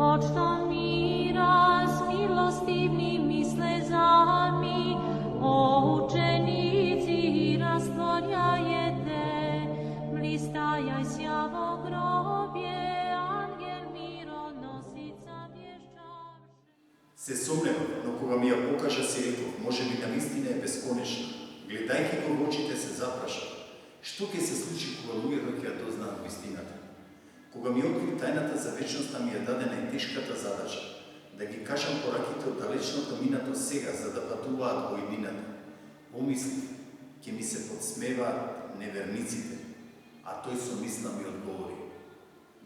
Počtom mira s milostivnimi slezami, o učenici rastvorjajete, blistajajся во гробе, ангел мироносица вješćavše. Се сомневам, но кога ми ја покажа си реков, може би навистина е бесконечна. Гледајќи го во очите се запраша, што ќе се случи кога луѓето ќе ја дознаат вистината? Кога ми откри тајната за вечноста, ми ја даде најтешката задача, да ги кажам пораките од далечното минато сега, за да патуваат во иднината. Помислив, ќе ми се подсмеваат неверниците, а тој со мисла ми одговори.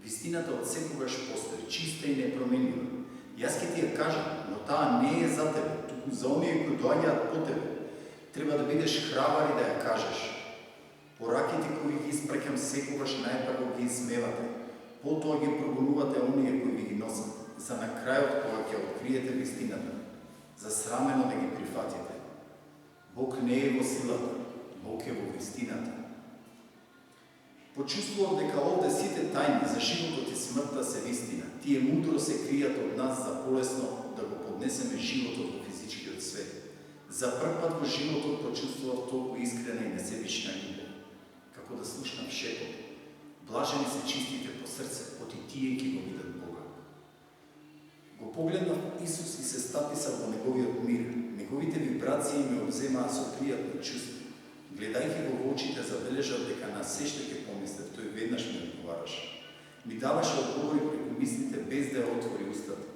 Вистината од секогаш постои, чиста и непроменлива. Јас ќе ти ја кажам, но таа не е за тебе, туку за оние кои доаѓаат по тебе. Треба да бидеш храбар и да ја кажеш. Пораките кои ги испраќам секогаш најпрво ги измевате, потоа ги прогонувате оние кои ви ги носат, за на крајот кога ќе откриете вистината, засрамено да ги прифатите. Бог не е во силата, Бог е во вистината. Почувствував дека овде сите тајни за животот и смртта се вистина. Тие мудро се кријат од нас за полесно да го поднесеме животот во физичкиот свет. За прв пат во животот почувствував толку искрена и несебична љубов, како да слушнав шепот. Блажени се чистите по срце, оти тие ќе го видат Бога. Го погледнав Исус и се стаписа во неговиот мир. Неговите вибрации ме обземаа со пријатно чувство. Гледајќи го во очите, забележав дека на се што ќе помислев, тој веднаш ми одговараше. Ми даваше одговори преку мислите без да ја отвори устата.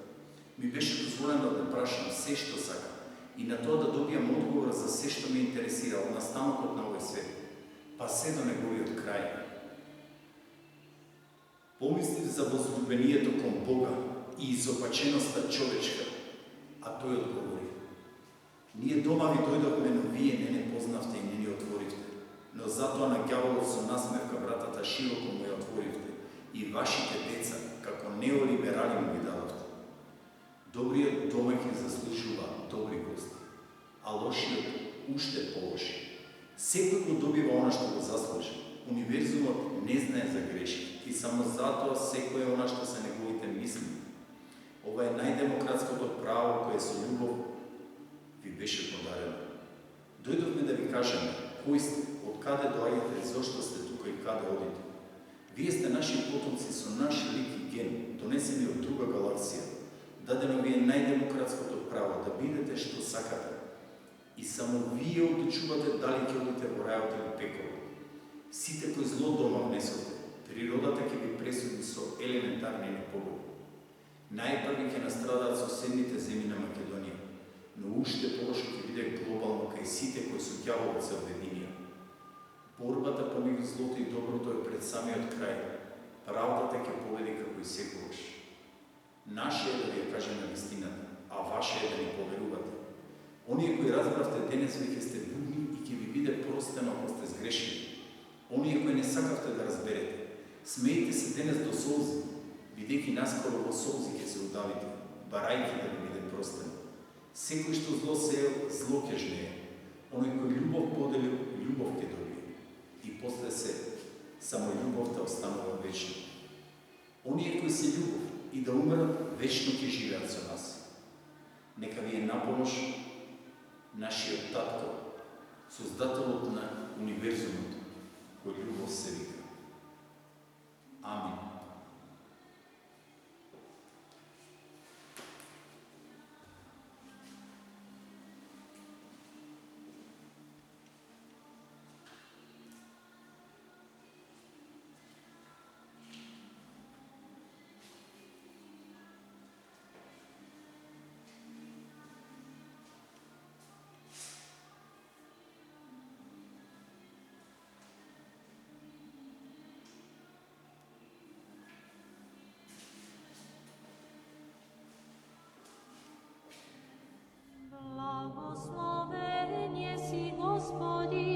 Ми беше дозволено да прашам се што сакам и на тоа да добијам одговор за се што ме интересира од настанокот на овој свет, па се до неговиот крај. Помислив за возлюбението кон Бога и изопаченоста човечка, а тој одговори. Ние дома ви дојдовме, но вие не познавте и не ни отворивте. Но затоа на ѓаволот со насмевка вратата широко му ја отворивте и вашите деца, како неолиберали му ги дадовте. Добриот домаќин заслужува добри гости, а лошиот уште полоши. Секој го добива она што го заслужи. Универзумот не знае за грешки и само затоа секој е она што се неговите мисли. Ова е најдемократското право кое со љубов ви беше подарено. Дојдовме да ви кажеме кои сте, од каде доаѓате, зошто сте тука и каде одите. Вие сте наши потомци со наш лик и ген, донесени од друга галаксија. Дадено ви е најдемократското право да бидете што сакате. И само вие одлучувате дали ќе одите во рајот или пеколот. Сите кои зло дома внесоте, природата ќе ви пресуди со елементарни непогоди. Најпрви ќе настрадаат соседните земји на Македонија, но уште полошо ќе биде глобално кај сите кои со ѓаволот се обединија. Борбата помеѓу злото и доброто е пред самиот крај. Правдата ќе победи како и секогаш. Наше е да ви ја кажеме вистината, а ваше е да ни поверувате. Оние кои разбравте денес веќе сте будни и ќе ви биде простено ако сте сгрешили. Оние кои не сакавте да разберете, смејте се денес до солзи, бидејќи наскоро во солзи ќе се удавите, барајќи да ви биде простено. Секој што зло сеел, зло ќе жнее. Оној кој љубов поделил, љубов ќе добие. И после се, само љубовта останува вечно. Оние кои се љубов и да умрат, вечно ќе живеат со нас. Нека ви е напомош нашиот татко, создателот на универзумот, кој љубов се вика. Амин. Blagoslovен jesi Gospodin,